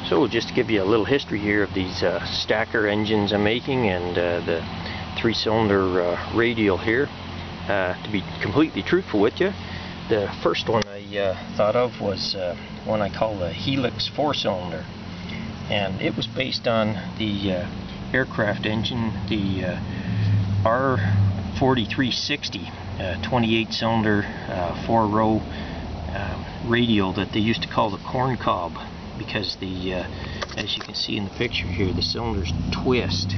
So just to give you a little history here of these stacker engines I'm making, and the 3-cylinder radial here. To be completely truthful with you, the first one I thought of was one I call the Helix 4-cylinder, and it was based on the aircraft engine, the R4360 28-cylinder 4-row radial that they used to call the Corncob, because the as you can see in the picture here, the cylinders twist.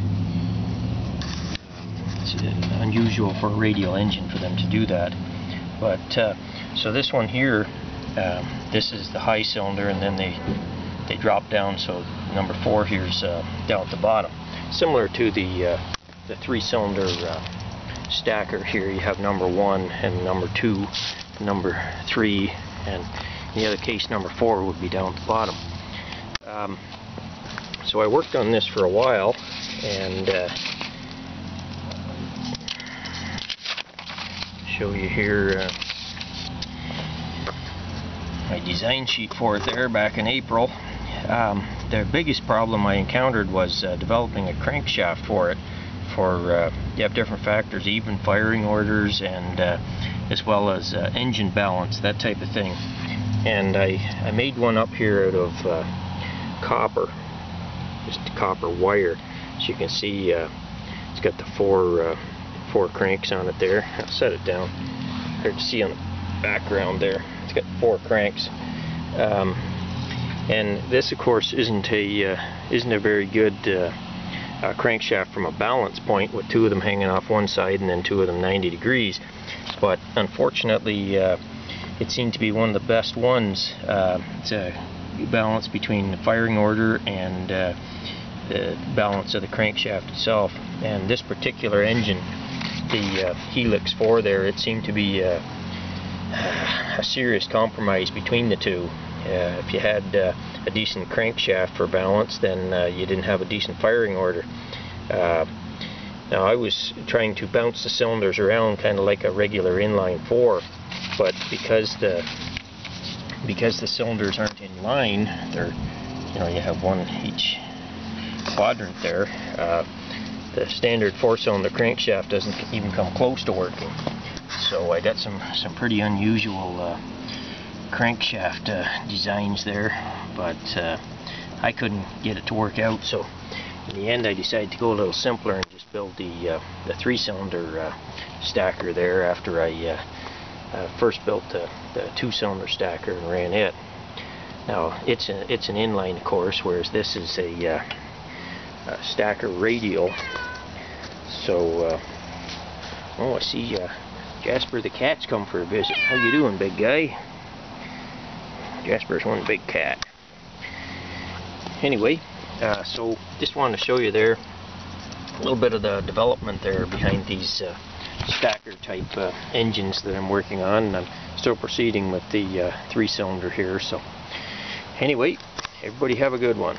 It's unusual for a radial engine for them to do that. But so this one here, this is the high cylinder, and then they drop down, so number 4 here is down at the bottom. Similar to the 3-cylinder stacker here, you have number 1 and number 2, number 3, and in the other case number 4 would be down at the bottom. So I worked on this for a while, and show you here my design sheet for it there back in April. The biggest problem I encountered was developing a crankshaft for it. You have different factors, even firing orders, and as well as engine balance, that type of thing. And I made one up here out of copper, just copper wire. As you can see, it's got the four cranks on it there. I'll set it down. Hard to see on the background there. It's got 4 cranks. And this, of course, isn't a very good crankshaft from a balance point, with 2 of them hanging off one side and then 2 of them 90 degrees. But unfortunately, it seemed to be one of the best ones. It's a balance between the firing order and the balance of the crankshaft itself. And this particular engine, the Helix 4 there, it seemed to be a serious compromise between the two. If you had a decent crankshaft for balance, then you didn't have a decent firing order. Now I was trying to bounce the cylinders around kind of like a regular inline 4, but because the cylinders aren't in line, they're, you have one each quadrant there. The standard 4-cylinder crankshaft doesn't even come close to working. So I got some pretty unusual crankshaft designs there, but I couldn't get it to work out. So in the end, I decided to go a little simpler and just build the 3-cylinder stacker there, after I first built the 2-cylinder stacker and ran it. Now it's an inline, of course, whereas this is a stacker radial. So oh, I see Jasper the cat's come for a visit. How you doing, big guy? Jasper's one big cat. Anyway, so just wanted to show you there a little bit of the development there behind these stacker type engines that I'm working on, and I'm still proceeding with the 3-cylinder here. So anyway, everybody have a good one.